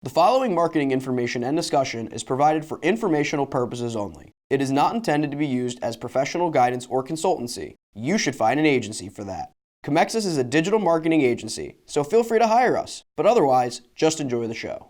The following marketing information and discussion is provided for informational purposes only. It is not intended to be used as professional guidance or consultancy. You should find an agency for that. Comexis is a digital marketing agency, so feel free to hire us. But otherwise, just enjoy the show.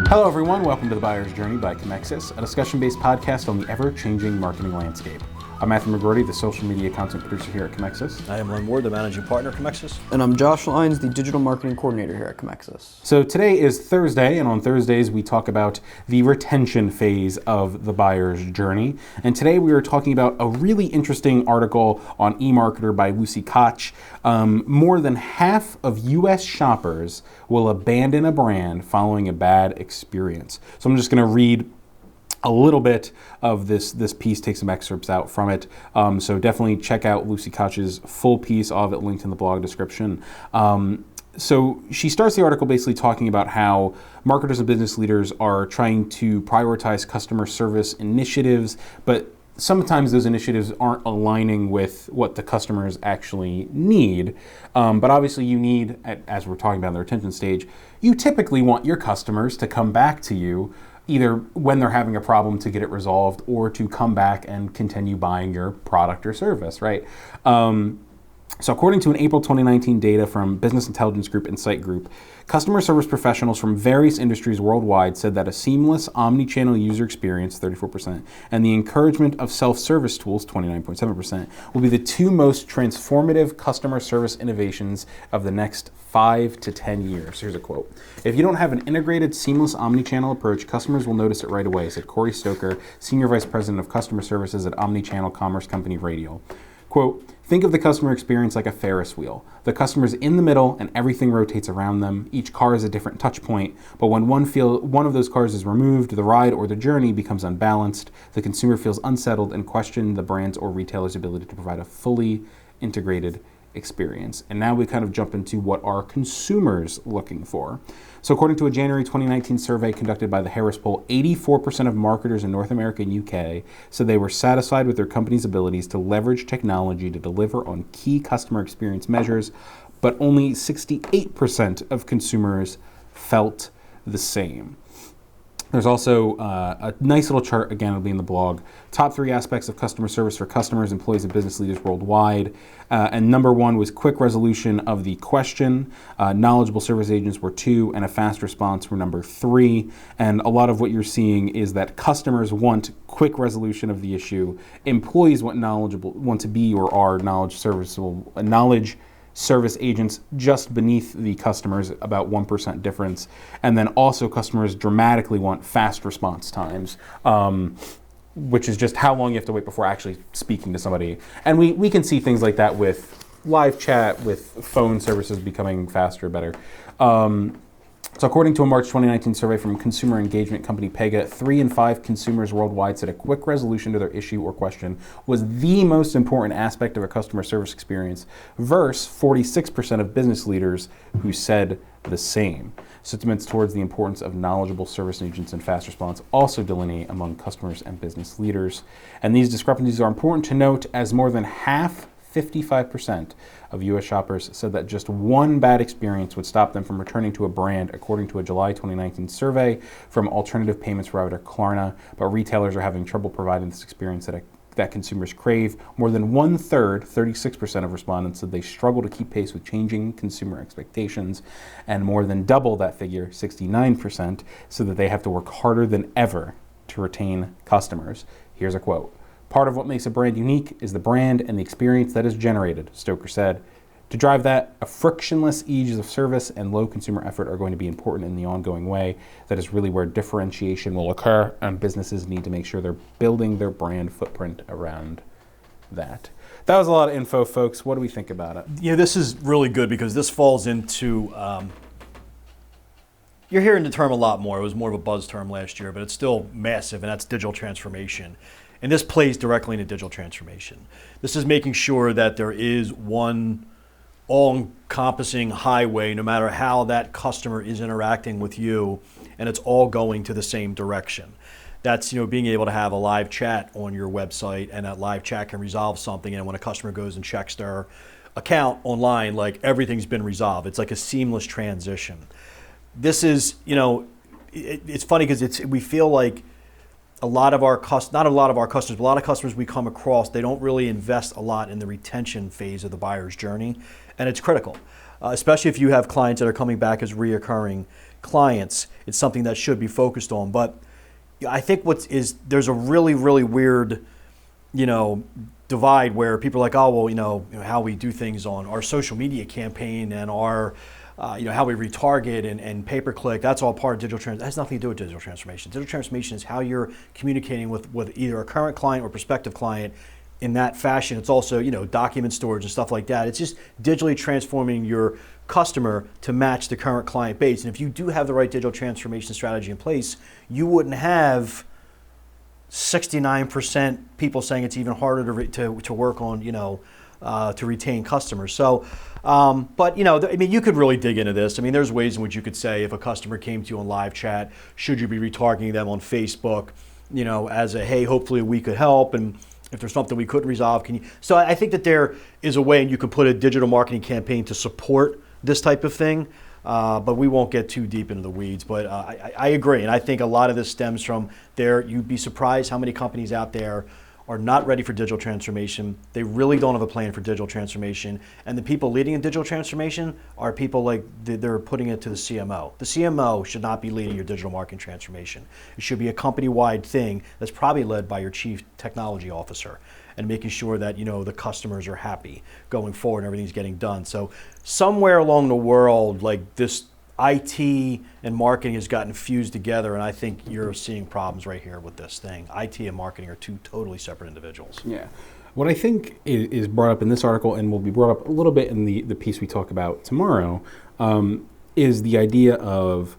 Hello everyone, welcome to The Buyer's Journey by Comexis, a discussion-based podcast on the ever-changing marketing landscape. I'm Matthew McGroarty, the social media content producer here at Comexis. I am Len Ward, the managing partner at Comexis. And I'm Josh Lyons, the digital marketing coordinator here at Comexis. So today is Thursday, and on Thursdays we talk about the retention phase of the buyer's journey. And today we are talking about a really interesting article on eMarketer by Lucy Koch. More than half of U.S. shoppers will abandon a brand following a bad experience. So I'm just going to read a little bit of this piece, take some excerpts out from it. So definitely check out Lucy Koch's full piece, all of it linked in the blog description. So she starts the article basically talking about how marketers and business leaders are trying to prioritize customer service initiatives, but sometimes those initiatives aren't aligning with what the customers actually need. But obviously you need, as we're talking about in the retention stage, you typically want your customers to come back to you either when they're having a problem to get it resolved or to come back and continue buying your product or service, right? So according to an April 2019 data from business intelligence group Insight Group, customer service professionals from various industries worldwide said that a seamless omni-channel user experience, 34%, and the encouragement of self-service tools, 29.7%, will be the two most transformative customer service innovations of the next 5 to 10 years. Here's a quote. "If you don't have an integrated, seamless omni-channel approach, customers will notice it right away," said Corey Stoker, Senior Vice President of Customer Services at omni-channel commerce company Radial. Quote, "Think of the customer experience like a Ferris wheel. The customer's in the middle and everything rotates around them. Each car is a different touch point, but when one of those cars is removed, the ride or the journey becomes unbalanced. The consumer feels unsettled and questions the brand's or retailer's ability to provide a fully integrated experience." And now we kind of jump into what are consumers looking for. So according to a January 2019 survey conducted by the Harris Poll, 84% of marketers in North America and UK said they were satisfied with their company's abilities to leverage technology to deliver on key customer experience measures, but only 68% of consumers felt the same. There's also a nice little chart, again, it'll be in the blog. Top 3 aspects of customer service for customers, employees, and business leaders worldwide. And number 1 was quick resolution of the question. Knowledgeable service agents were 2, and a fast response were number 3. And a lot of what you're seeing is that customers want quick resolution of the issue. Employees want to be or are knowledge service agents just beneath the customers, about 1% difference. And then also customers dramatically want fast response times, which is just how long you have to wait before actually speaking to somebody. And we can see things like that with live chat, with phone services becoming faster, better. So according to a March 2019 survey from consumer engagement company Pega, 3 in 5 consumers worldwide said a quick resolution to their issue or question was the most important aspect of a customer service experience, versus 46% of business leaders who said the same. Sentiments towards the importance of knowledgeable service agents and fast response also delineate among customers and business leaders. And these discrepancies are important to note, as more than half, 55% of U.S. shoppers said that just one bad experience would stop them from returning to a brand, according to a July 2019 survey from alternative payments provider Klarna. But retailers are having trouble providing this experience that consumers crave. More than 1/3, 36% of respondents said they struggle to keep pace with changing consumer expectations. And more than double that figure, 69%, said that they have to work harder than ever to retain customers. Here's a quote. "Part of what makes a brand unique is the brand and the experience that is generated," Stoker said. "To drive that, a frictionless ease of service and low consumer effort are going to be important in the ongoing way. That is really where differentiation will occur, and businesses need to make sure they're building their brand footprint around that." That was a lot of info, folks. What do we think about it? Yeah, this is really good because this falls into, you're hearing the term a lot more. It was more of a buzz term last year, but it's still massive, and that's digital transformation. And this plays directly into digital transformation. This is making sure that there is one all-encompassing highway, no matter how that customer is interacting with you, and it's all going to the same direction. That's being able to have a live chat on your website, and that live chat can resolve something. And when a customer goes and checks their account online, like everything's been resolved. It's like a seamless transition. This is, it's funny because we feel like a lot of our not a lot of our customers, but a lot of customers we come across, they don't really invest a lot in the retention phase of the buyer's journey, and it's critical, especially if you have clients that are coming back as reoccurring clients. It's something that should be focused on. But I think there's a really, really weird, divide where people are like, oh, well, how we do things on our social media campaign and our how we retarget and pay-per-click, that's all part of digital transformation. That has nothing to do with digital transformation. Digital transformation is how you're communicating with either a current client or prospective client in that fashion. It's also, document storage and stuff like that. It's just digitally transforming your customer to match the current client base. And if you do have the right digital transformation strategy in place, you wouldn't have 69% people saying it's even harder to work on, to retain customers. So, but you could really dig into this. There's ways in which you could say if a customer came to you on live chat, should you be retargeting them on Facebook, as a, hey, hopefully we could help, and if there's something we couldn't resolve, can you? So I think that there is a way, and you can put a digital marketing campaign to support this type of thing. But we won't get too deep into the weeds. But I agree, and I think a lot of this stems from you'd be surprised how many companies out there are not ready for digital transformation. They really don't have a plan for digital transformation. And the people leading in digital transformation are people like they're putting it to the CMO. The CMO should not be leading your digital marketing transformation. It should be a company-wide thing that's probably led by your chief technology officer, and making sure that the customers are happy going forward and everything's getting done. So somewhere along the world, like this IT and marketing has gotten fused together, and I think you're seeing problems right here with this thing. IT and marketing are two totally separate individuals. Yeah. What I think is brought up in this article, and will be brought up a little bit in the piece we talk about tomorrow, is the idea of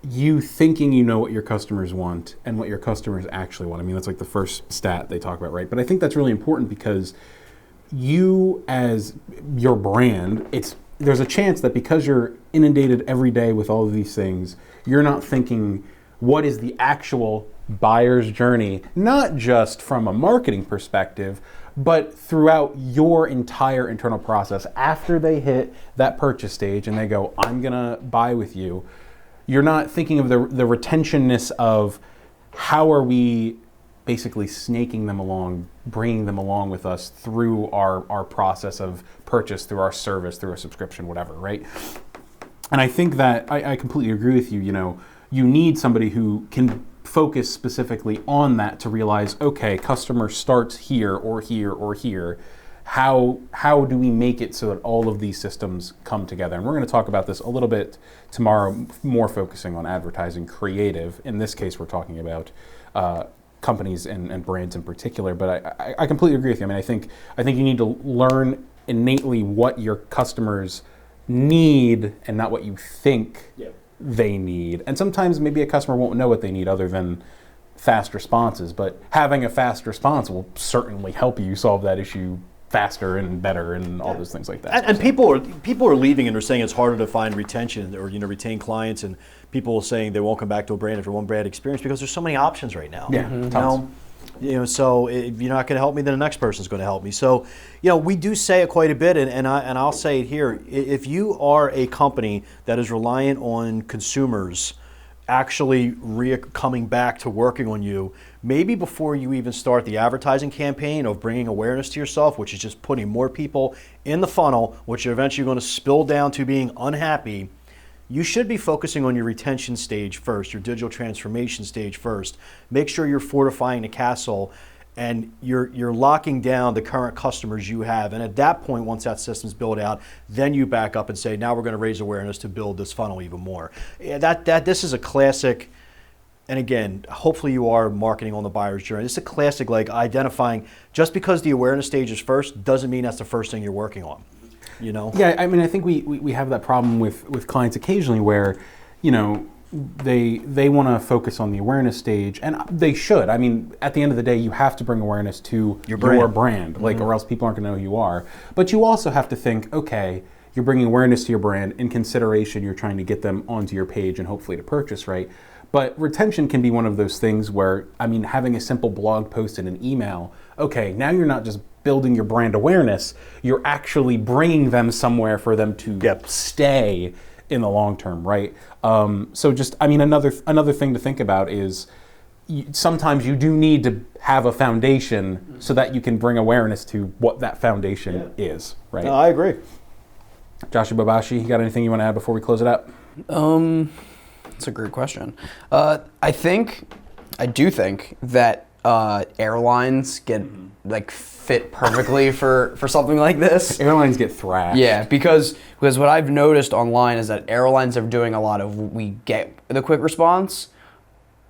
you thinking you know what your customers want and what your customers actually want. That's like the first stat they talk about, right? But I think that's really important because you, as your brand, there's a chance that because you're inundated every day with all of these things, you're not thinking what is the actual buyer's journey, not just from a marketing perspective, but throughout your entire internal process. After they hit that purchase stage and they go, I'm gonna buy with you, you're not thinking of the retentionness of how are we basically snaking them along, bringing them along with us through our process of purchase, through our service, through a subscription, whatever, right? And I think that I completely agree with you. You need somebody who can focus specifically on that to realize, okay, customer starts here or here or here. How do we make it so that all of these systems come together? And we're going to talk about this a little bit tomorrow, more focusing on advertising creative. In this case, we're talking about companies and brands in particular. But I completely agree with you. I think you need to learn innately what your customers need and not what you think they need. And sometimes maybe a customer won't know what they need other than fast responses. But having a fast response will certainly help you solve that issue faster and better and all those things like that. And people are leaving and they're saying it's harder to find retention or retain clients, and people are saying they won't come back to a brand after one bad experience because there's so many options right now. Yeah, tons. So if you're not going to help me, then the next person's going to help me. So, we do say it quite a bit, and I'll say it here. If you are a company that is reliant on consumers actually coming back to working on you, maybe before you even start the advertising campaign of bringing awareness to yourself, which is just putting more people in the funnel, which are eventually going to spill down to being unhappy, you should be focusing on your retention stage first, your digital transformation stage first. Make sure you're fortifying the castle and you're locking down the current customers you have. And at that point, once that system's built out, then you back up and say, now we're going to raise awareness to build this funnel even more. This is a classic, and again, hopefully you are marketing on the buyer's journey. This is a classic, like identifying, just because the awareness stage is first doesn't mean that's the first thing you're working on. Yeah, I think we have that problem with clients occasionally where, they want to focus on the awareness stage, and they should. At the end of the day, you have to bring awareness to your brand, or else people aren't going to know who you are. But you also have to think, okay, you're bringing awareness to your brand. In consideration, you're trying to get them onto your page and hopefully to purchase, right? But retention can be one of those things where, I mean, having a simple blog post and an email, okay, now you're not just building your brand awareness, you're actually bringing them somewhere for them to stay in the long term, right? So just, I mean, another thing to think about is sometimes you do need to have a foundation so that you can bring awareness to what that foundation is, right? No, I agree. Joshua Babashi, you got anything you want to add before we close it out? That's a great question. I do think that airlines get like fit perfectly for something like this. Airlines get thrashed. Yeah, because what I've noticed online is that airlines are doing a lot of we get the quick response,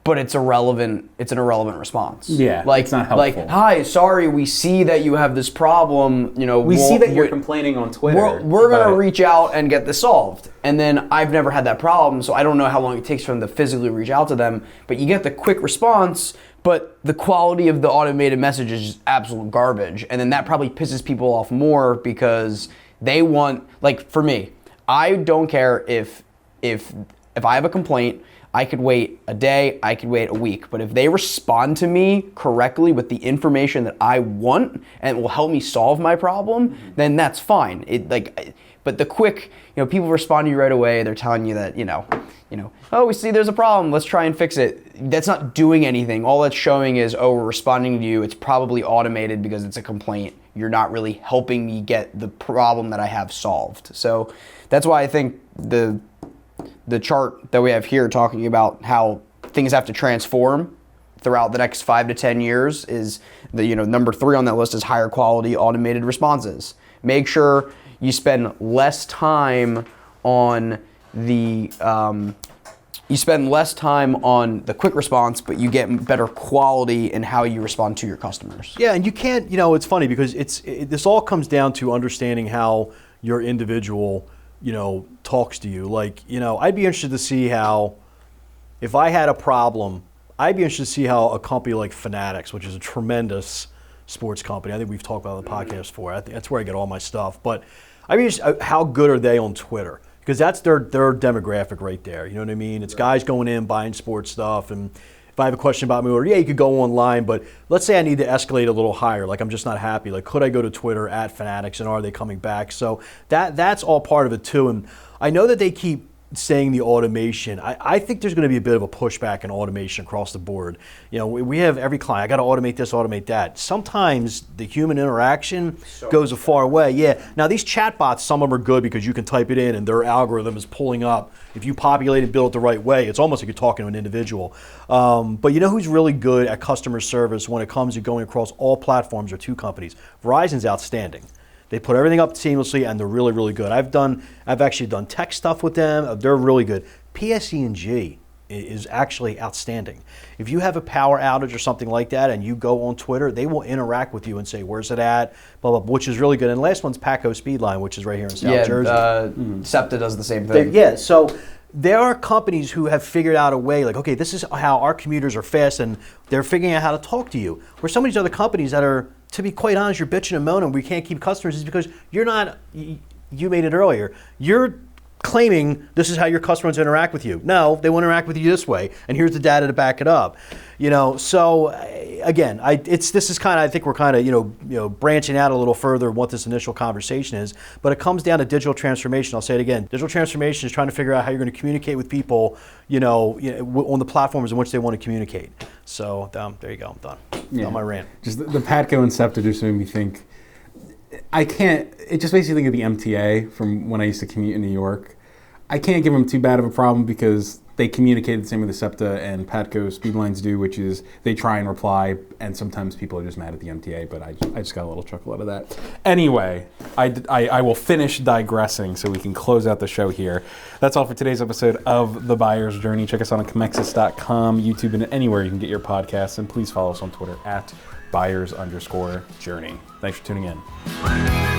but it's an irrelevant response. Yeah, like, it's not helpful. Like, hi, sorry, we see that you have this problem. You know, we see that you're complaining on Twitter. We're gonna reach out and get this solved. And then I've never had that problem, so I don't know how long it takes for them to physically reach out to them. But you get the quick response, but the quality of the automated message is just absolute garbage. And then that probably pisses people off more because they want, like for me, I don't care if I have a complaint. I could wait a day, I could wait a week, but if they respond to me correctly with the information that I want and it will help me solve my problem, then that's fine. But the quick, people respond to you right away. They're telling you that, oh, we see there's a problem. Let's try and fix it. That's not doing anything. All that's showing is, oh, we're responding to you. It's probably automated because it's a complaint. You're not really helping me get the problem that I have solved. So that's why I think the chart that we have here talking about how things have to transform throughout the next 5 to 10 years is number 3 on that list is higher quality automated responses. Make sure you spend less time on the quick response, but you get better quality in how you respond to your customers. Yeah, and you can't, it's funny because this all comes down to understanding how your individual talks to you. Like, I'd be interested to see how, if I had a problem, I'd be interested to see how a company like Fanatics, which is a tremendous sports company, I think we've talked about it on the podcast before, I think that's where I get all my stuff, but I mean, how good are they on Twitter? Because that's their demographic right there, you know what I mean? It's guys going in, buying sports stuff, and if I have a question about me, or you could go online, but let's say I need to escalate a little higher, like I'm just not happy, like could I go to Twitter at Fanatics and are they coming back? So that's all part of it too, and I know that they keep saying the automation. I think there's going to be a bit of a pushback in automation across the board. We have every client, I got to automate this, automate that. Sometimes the human interaction goes a far way. Yeah. Now these chatbots, some of them are good because you can type it in and their algorithm is pulling up. If you populate and build it the right way, it's almost like you're talking to an individual. But you know who's really good at customer service when it comes to going across all platforms are 2 companies. Verizon's outstanding. They put everything up seamlessly, and they're really, really good. I've actually done tech stuff with them. They're really good. PSE&G is actually outstanding. If you have a power outage or something like that, and you go on Twitter, they will interact with you and say, "Where's it at?" Blah blah, which is really good. And the last one's Patco Speedline, which is right here in South Jersey. SEPTA does the same thing. So there are companies who have figured out a way, like, okay, this is how our commuters are fast, and they're figuring out how to talk to you. Where some of these other companies that are, to be quite honest, you're bitching and moaning, we can't keep customers, is because you're not, you made it earlier, you're claiming this is how your customers interact with you. No, they want to interact with you this way, and here's the data to back it up. So again, this is kind of, I think we're kind of branching out a little further what this initial conversation is, but it comes down to digital transformation. I'll say it again. Digital transformation is trying to figure out how you're going to communicate with people, on the platforms in which they want to communicate. So there you go. I'm done. Yeah. On my rant. Just the Patco and SEPTA just made me think. It just makes me think of the MTA from when I used to commute in New York. I can't give them too bad of a problem because they communicate the same way the SEPTA and Patco Speedlines do, which is they try and reply, and sometimes people are just mad at the MTA, but I just got a little chuckle out of that. Anyway, I will finish digressing so we can close out the show here. That's all for today's episode of The Buyer's Journey. Check us out on Comexis.com, YouTube, and anywhere you can get your podcasts, and please follow us on Twitter at @buyers_journey. Thanks for tuning in.